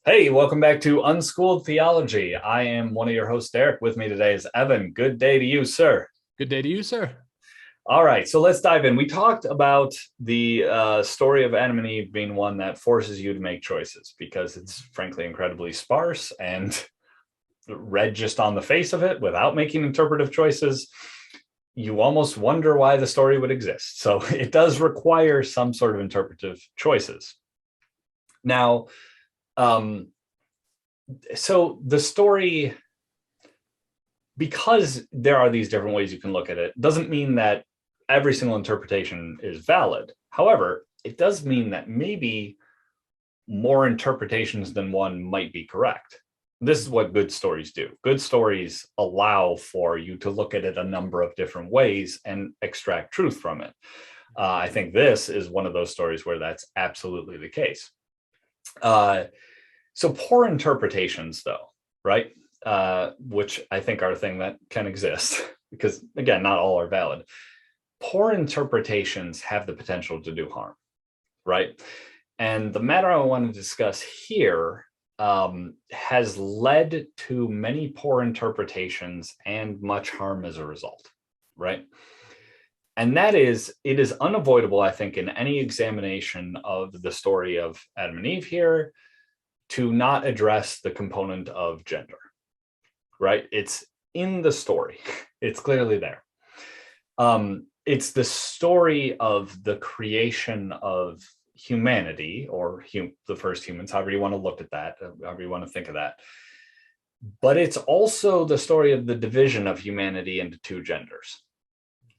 Hey, welcome back to Unschooled Theology. I am one of your hosts, Derick. With me today is Evan. Good day to you, sir. Good day to you, sir. All right, so let's dive in. We talked about the story of Adam and Eve being one that forces you to make choices because it's frankly incredibly sparse and read just on the face of it without making interpretive choices. You almost wonder why the story would exist. So it does require some sort of interpretive choices. Now, um, so the story, because there are these different ways you can look at it, doesn't mean that every single interpretation is valid. However, it does mean that maybe more interpretations than one might be correct. This is what good stories do. Good stories allow for you to look at it a number of different ways and extract truth from it. I think this is one of those stories where that's absolutely the case. So poor interpretations, though, right? Which I think are a thing that can exist because, again, not all are valid. Poor interpretations have the potential to do harm, right? And the matter I want to discuss here has led to many poor interpretations and much harm as a result, right? And that is, it is unavoidable, I think, in any examination of the story of Adam and Eve here to not address the component of gender, right? It's in the story. It's clearly there. It's the story of the creation of humanity, or the first humans, however you want to look at that, however you want to think of that. But it's also the story of the division of humanity into two genders.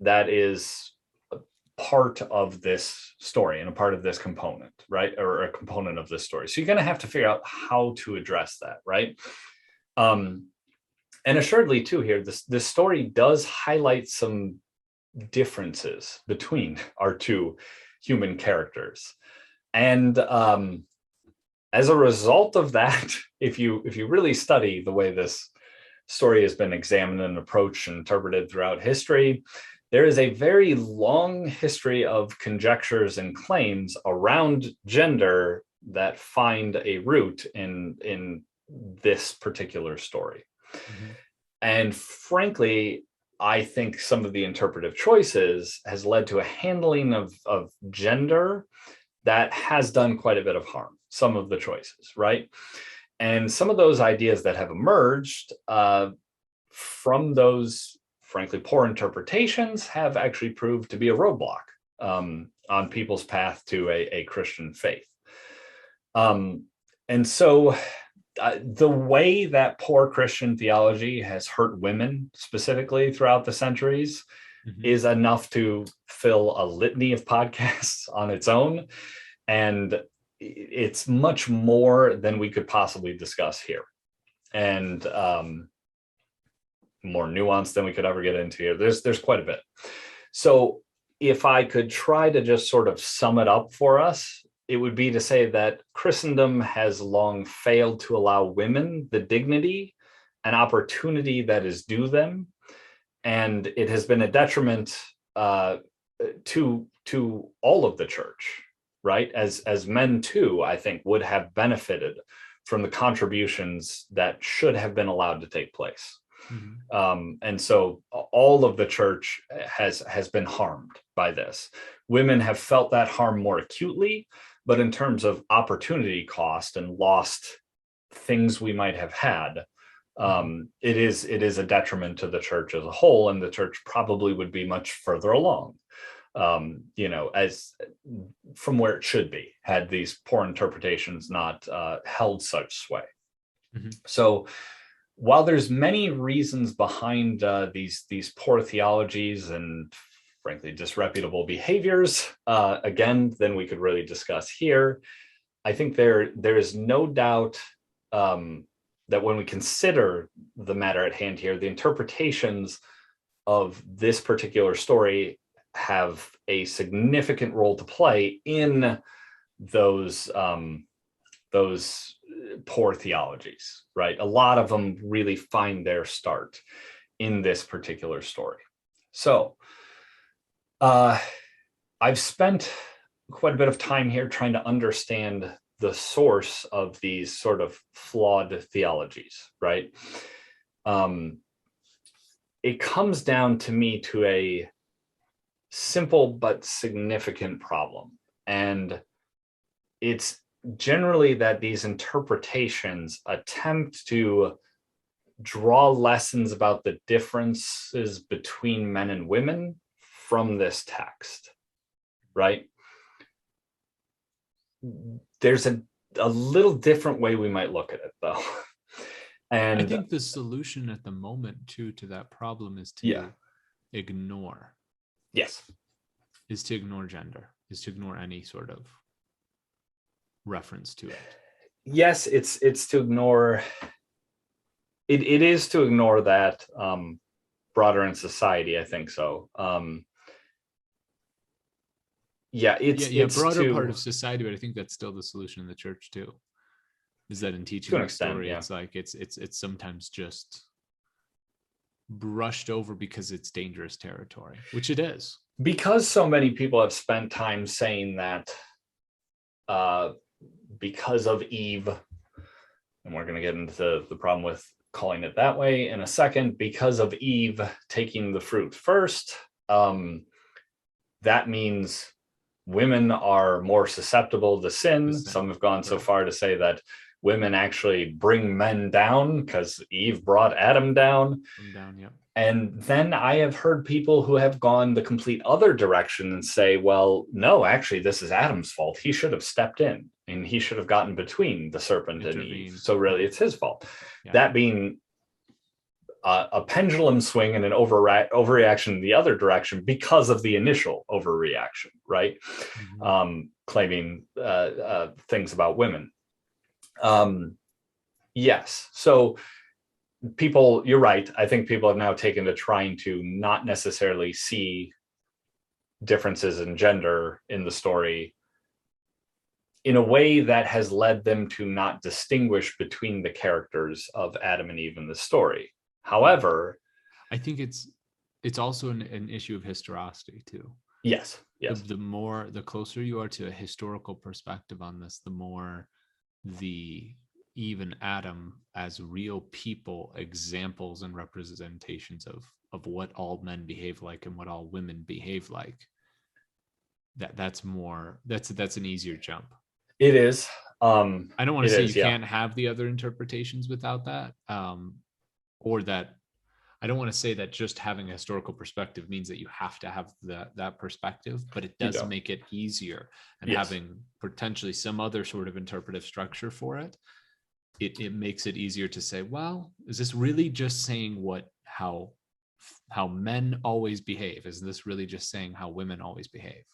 That is a part of this story and a part of this component, right? Or a component of this story. So you're going to have to figure out how to address that, right? And assuredly, too, here, this story does highlight some differences between our two human characters. And as a result of that, if you really study the way this story has been examined and approached and interpreted throughout history, there is a very long history of conjectures and claims around gender that find a root in this particular story. Mm-hmm. And frankly, I think some of the interpretive choices has led to a handling of gender that has done quite a bit of harm, some of the choices, right? And some of those ideas that have emerged from those, frankly, poor interpretations have actually proved to be a roadblock on people's path to a Christian faith. And so the way that poor Christian theology has hurt women specifically throughout the centuries is enough to fill a litany of podcasts on its own. And it's much more than we could possibly discuss here. And more nuanced than we could ever get into here. There's quite a bit. So if I could try to just sort of sum it up for us, it would be to say that Christendom has long failed to allow women the dignity and opportunity that is due them. And it has been a detriment to all of the church, right? As men too, I think, would have benefited from the contributions that should have been allowed to take place. Mm-hmm. And so all of the church has been harmed by this. Women have felt that harm more acutely, but in terms of opportunity cost and lost things we might have had, it is a detriment to the church as a whole, and the church probably would be much further along, as from where it should be, had these poor interpretations not held such sway. Mm-hmm. So while there's many reasons behind these poor theologies and frankly disreputable behaviors, again, then we could really discuss here. I think there is no doubt that when we consider the matter at hand here, the interpretations of this particular story have a significant role to play in those poor theologies, right? A lot of them really find their start in this particular story. So I've spent quite a bit of time here trying to understand the source of these sort of flawed theologies, right? It comes down to me to a simple but significant problem. And it's generally that these interpretations attempt to draw lessons about the differences between men and women from this text, right? There's a little different way we might look at it, though. And I think the solution at the moment, too, to that problem is to ignore. Yes. Is to ignore gender, is to ignore any sort of reference to it. Yes, it's to ignore it. It is to ignore that broader in society. I think so. It's broader part of society, but I think that's still the solution in the church too. Is that in teaching the story, it's like it's sometimes just brushed over because it's dangerous territory, which it is. Because so many people have spent time saying that because of Eve, and we're going to get into the problem with calling it that way in a second, because of Eve taking the fruit first, that means women are more susceptible to sin. Some have gone so far to say that women actually bring men down because Eve brought Adam down. And then I have heard people who have gone the complete other direction and say, well, no, actually, this is Adam's fault. He should have stepped in and he should have gotten between the serpent and Eve. So really, it's his fault. Yeah. That being a pendulum swing and an overreaction the other direction because of the initial overreaction, right? Mm-hmm. Claiming things about women. Yes. So people, you're right. I think people have now taken to trying to not necessarily see differences in gender in the story in a way that has led them to not distinguish between the characters of Adam and Eve in the story. However, I think it's also an issue of historicity too. Yes. The closer you are to a historical perspective on this, the more the Eve and Adam as real people, examples and representations of what all men behave like and what all women behave like. That's an easier jump. It is. I don't want to say you can't have the other interpretations without that. Or that I don't want to say that just having a historical perspective means that you have to have that perspective, but it does make it easier. And having potentially some other sort of interpretive structure for it, it makes it easier to say, well, is this really just saying how men always behave? Is this really just saying how women always behave?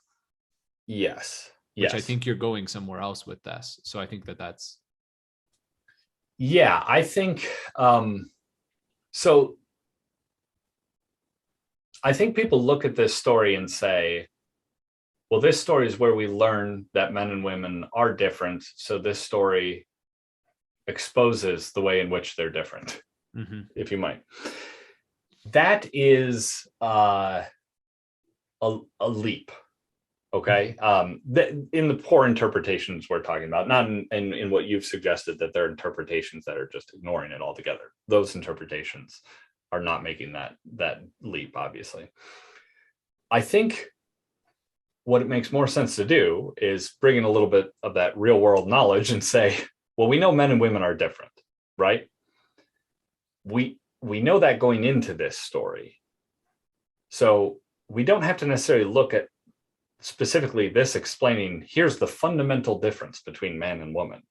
Yes. Which I think you're going somewhere else with this. So I think that's. Yeah, I think. So I think people look at this story and say, well, this story is where we learn that men and women are different. So this story exposes the way in which they're different, if you might. That is a leap. Okay. In the poor interpretations we're talking about, not in what you've suggested, that there are interpretations that are just ignoring it altogether. Those interpretations are not making that leap, obviously. I think what it makes more sense to do is bring in a little bit of that real world knowledge and say, well, we know men and women are different, right? We know that going into this story. So we don't have to necessarily look at specifically this explaining, here's the fundamental difference between man and woman.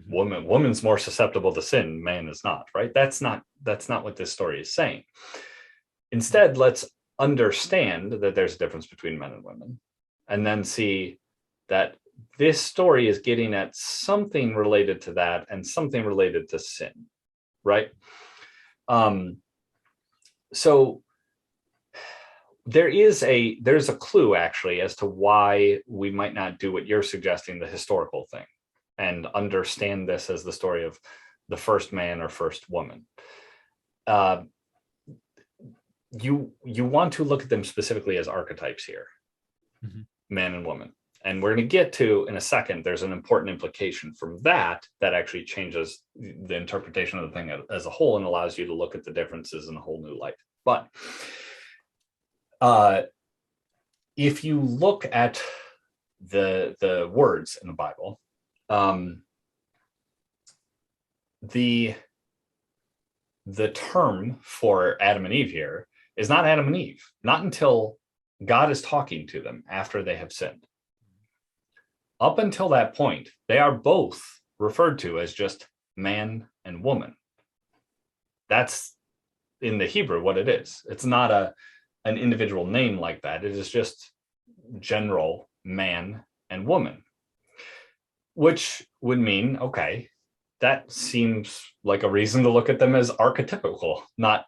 Woman's more susceptible to sin, man is not, right? That's not what this story is saying. Instead, let's understand that there's a difference between men and women, and then see that this story is getting at something related to that and something related to sin, right? So there's a clue actually as to why we might not do what you're suggesting, the historical thing, and understand this as the story of the first man or first woman. You want to look at them specifically as archetypes here, man and woman. And we're going to get to in a second, there's an important implication from that actually changes the interpretation of the thing as a whole and allows you to look at the differences in a whole new light. But if you look at the words in the Bible, the term for Adam and Eve here is not Adam and Eve, not until God is talking to them after they have sinned. Up until that point, they are both referred to as just man and woman. That's in the Hebrew what it is. It's not an individual name like that. It is just general man and woman, which would mean, okay, that seems like a reason to look at them as archetypical. Not,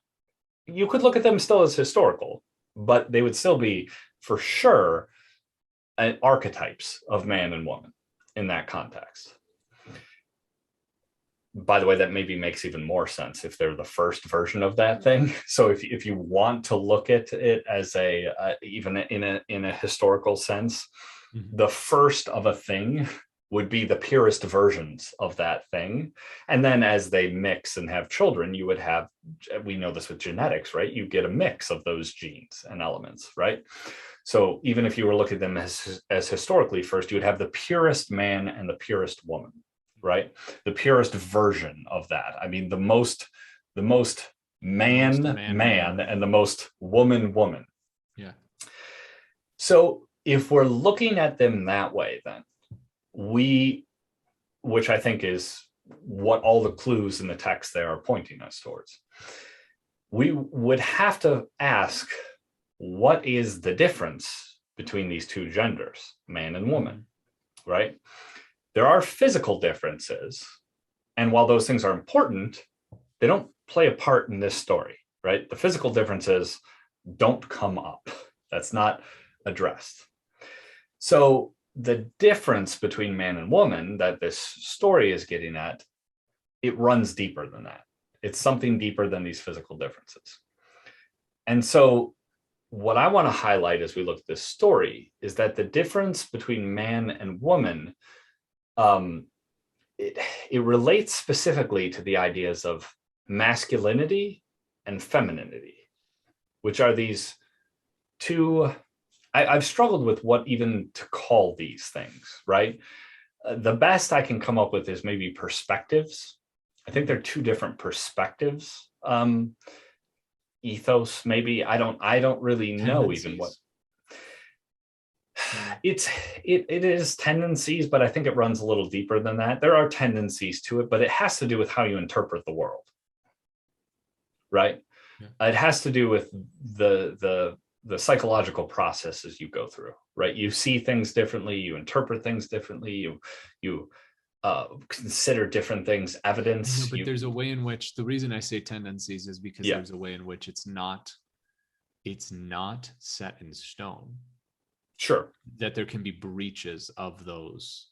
you could look at them still as historical, but they would still be for sure archetypes of man and woman in that context. By the way, that maybe makes even more sense if they're the first version of that thing. So if you want to look at it as even in a historical sense, the first of a thing would be the purest versions of that thing. And then as they mix and have children, you would have, we know this with genetics, right? You get a mix of those genes and elements, right? So even if you were looking at them as historically first, you would have the purest man and the purest woman, right? The purest version of that. I mean, the most man and the most woman. Yeah. So if we're looking at them that way, then which I think is what all the clues in the text there are pointing us towards, we would have to ask, what is the difference between these two genders, man and woman, right? There are physical differences, and while those things are important, they don't play a part in this story, right? The physical differences don't come up. That's not addressed. So the difference between man and woman that this story is getting at, it runs deeper than that. It's something deeper than these physical differences. And so what I want to highlight as we look at this story is that the difference between man and woman, it relates specifically to the ideas of masculinity and femininity, which are these two. I've struggled with what even to call these things, right? The best I can come up with is maybe perspectives. I think they're two different perspectives. Ethos, maybe. I don't really know even what it is. Tendencies, but I think it runs a little deeper than that. There are tendencies to it, but it has to do with how you interpret the world, right? Yeah. It has to do with the psychological processes you go through, right? You see things differently, you interpret things differently, you consider different things, evidence. No, but there's a way in which, the reason I say tendencies is because there's a way in which it's not set in stone. Sure. That there can be breaches of those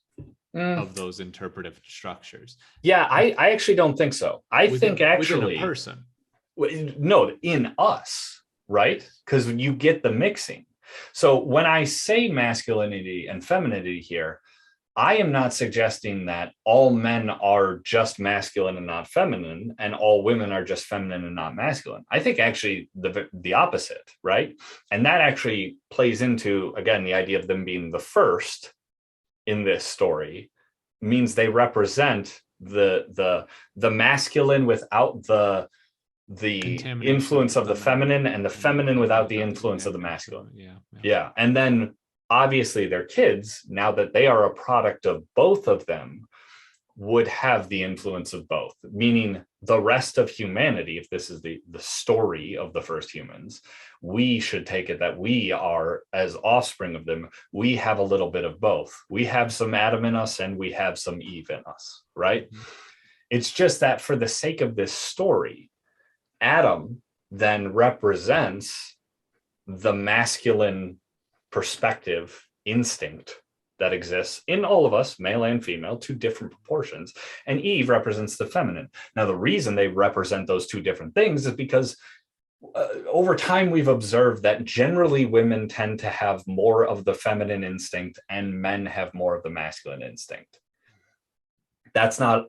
interpretive structures. Yeah, I actually don't think so. I think actually within a person. No, in us, right? Because you get the mixing. So when I say masculinity and femininity here, I am not suggesting that all men are just masculine and not feminine, and all women are just feminine and not masculine. I think actually the opposite, right? And that actually plays into, again, the idea of them being the first in this story means they represent the masculine without the influence of the feminine, and the feminine without the influence of the masculine. Yeah. And then obviously their kids, now that they are a product of both of them, would have the influence of both, meaning the rest of humanity, if this is the story of the first humans, we should take it that we are, as offspring of them, we have a little bit of both. We have some Adam in us and we have some Eve in us, right? Mm-hmm. It's just that for the sake of this story, Adam then represents the masculine perspective, instinct that exists in all of us, male and female, two different proportions, and Eve represents the feminine. Now, the reason they represent those two different things is because over time, we've observed that generally women tend to have more of the feminine instinct and men have more of the masculine instinct. That's not,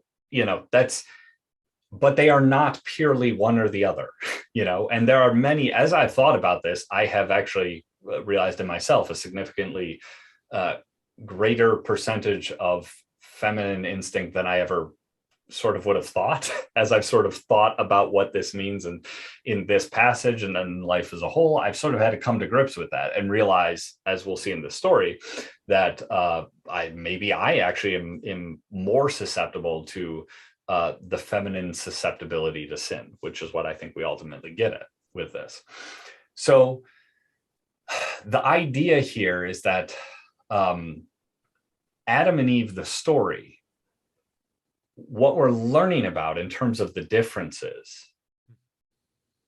but they are not purely one or the other, and there are many, as I've thought about this, I have actually realized in myself a significantly greater percentage of feminine instinct than I ever sort of would have thought as I've sort of thought about what this means and in this passage and then life as a whole. I've sort of had to come to grips with that and realize, as we'll see in this story, that I actually am more susceptible to the feminine susceptibility to sin, which is what I think we ultimately get at with this. So the idea here is that Adam and Eve, the story, what we're learning about in terms of the differences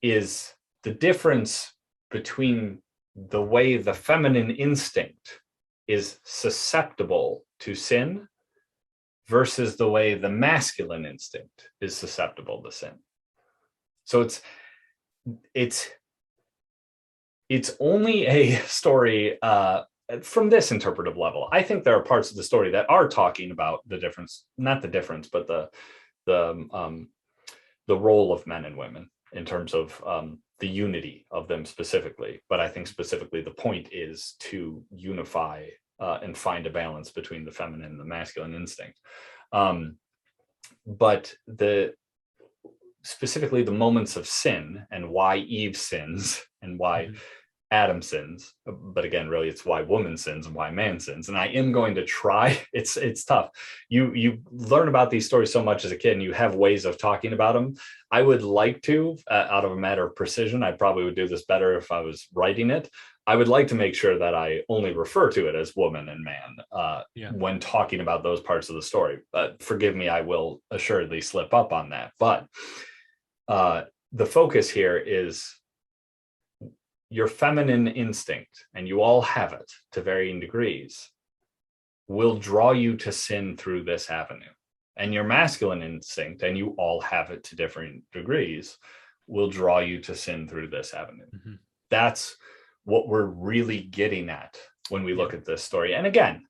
is the difference between the way the feminine instinct is susceptible to sin versus the way the masculine instinct is susceptible to sin. So it's only a story from this interpretive level. I think there are parts of the story that are talking about the difference, not the difference, but the role of men and women in terms of the unity of them specifically. But I think specifically the point is to unify and find a balance between the feminine and the masculine instinct. But specifically the moments of sin and why Eve sins and why Adam sins, but again, really it's why woman sins and why man sins. And I am going to try, it's tough. You learn about these stories so much as a kid and you have ways of talking about them. I would like to, out of a matter of precision, I probably would do this better if I was writing it. I would like to make sure that I only refer to it as woman and man when talking about those parts of the story. But forgive me, I will assuredly slip up on that. But the focus here is your feminine instinct, and you all have it to varying degrees, will draw you to sin through this avenue. And your masculine instinct, and you all have it to different degrees, will draw you to sin through this avenue. Mm-hmm. That's what we're really getting at when we look at this story. And again,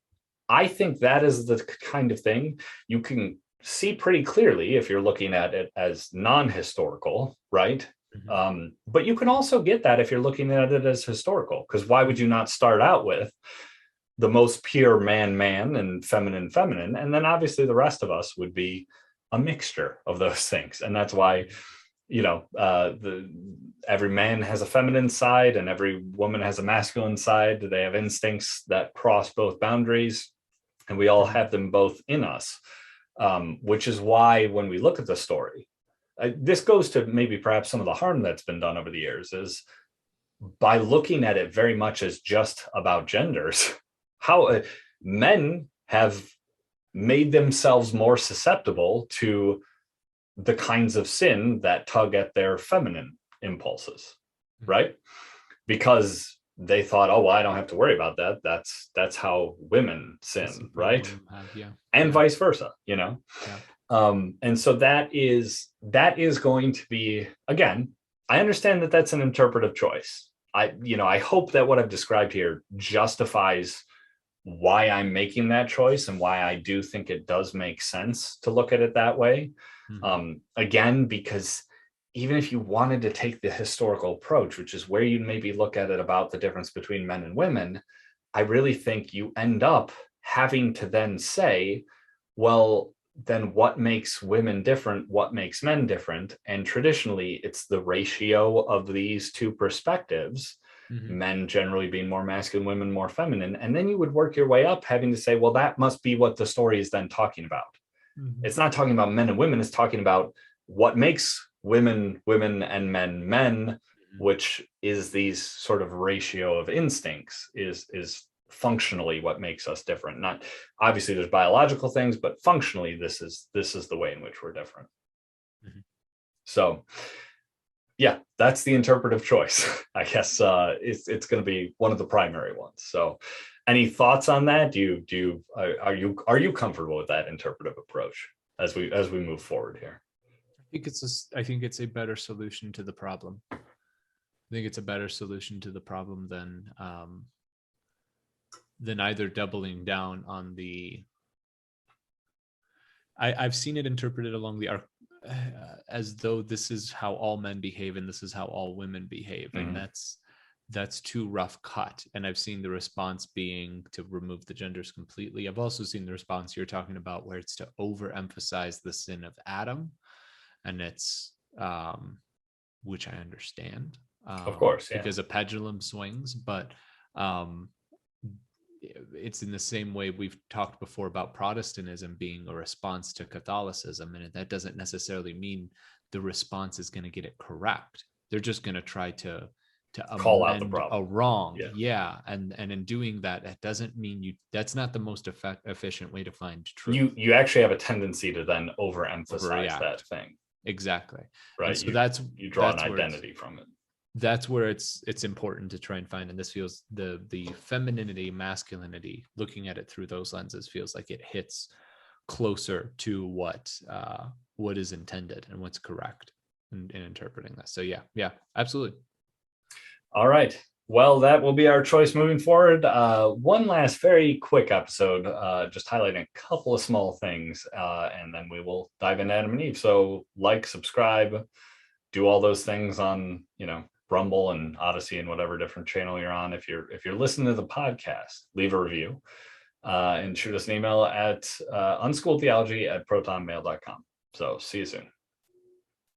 I think that is the kind of thing you can see pretty clearly if you're looking at it as non-historical, right? Mm-hmm. But you can also get that if you're looking at it as historical, because why would you not start out with the most pure man and feminine, and then obviously the rest of us would be a mixture of those things. And that's why, every man has a feminine side and every woman has a masculine side. They have instincts that cross both boundaries, and we all have them both in us, which is why when we look at the story, this goes to maybe perhaps some of the harm that's been done over the years, is by looking at it very much as just about genders, how men have made themselves more susceptible to the kinds of sin that tug at their feminine impulses, right? Because they thought, oh, well, I don't have to worry about that. That's how women sin, right? And vice versa, Yeah. And so that is going to be, again, I understand that that's an interpretive choice. I hope that what I've described here justifies why I'm making that choice and why I do think it does make sense to look at it that way. Mm-hmm. Again, because even if you wanted to take the historical approach, which is where you maybe look at it about the difference between men and women, I really think you end up having to then say, well, then what makes women different? What makes men different? And traditionally, it's the ratio of these two perspectives, mm-hmm. men generally being more masculine, women more feminine. And then you would work your way up having to say, well, that must be what the story is then talking about. Mm-hmm. It's not talking about men and women. It's talking about what makes women and men, mm-hmm. which is these sort of ratio of instincts is functionally what makes us different. Not obviously there's biological things, but functionally this is the way in which we're different. Mm-hmm. So yeah, that's the interpretive choice. I guess it's going to be one of the primary ones. So any thoughts on that? Are you comfortable with that interpretive approach as we move forward here? I think it's a better solution to the problem. I think it's a better solution to the problem than either doubling down on the. I've seen it interpreted along the arc as though this is how all men behave and this is how all women behave, and that's too rough cut. And I've seen the response being to remove the genders completely. I've also seen the response you're talking about where it's to overemphasize the sin of Adam, and it's which I understand, of course, because a pendulum swings, but it's in the same way we've talked before about Protestantism being a response to Catholicism, and that doesn't necessarily mean the response is going to get it correct. They're just going to try to call out the problem. a wrong. And in doing that, it doesn't mean that's not the most efficient way to find truth. You actually have a tendency to then overemphasize that thing. Exactly. Right. And so you draw an identity from it. That's where it's important to try and find, and this feels the femininity, masculinity, looking at it through those lenses feels like it hits closer to what is intended and what's correct in interpreting this. So yeah, absolutely. All right. Well, that will be our choice moving forward. One last very quick episode, just highlighting a couple of small things, and then we will dive into Adam and Eve. So like, subscribe, do all those things on, Rumble and Odyssey and whatever different channel you're on. If you're listening to the podcast, leave a review and shoot us an email at unschooltheology@protonmail.com. So see you soon.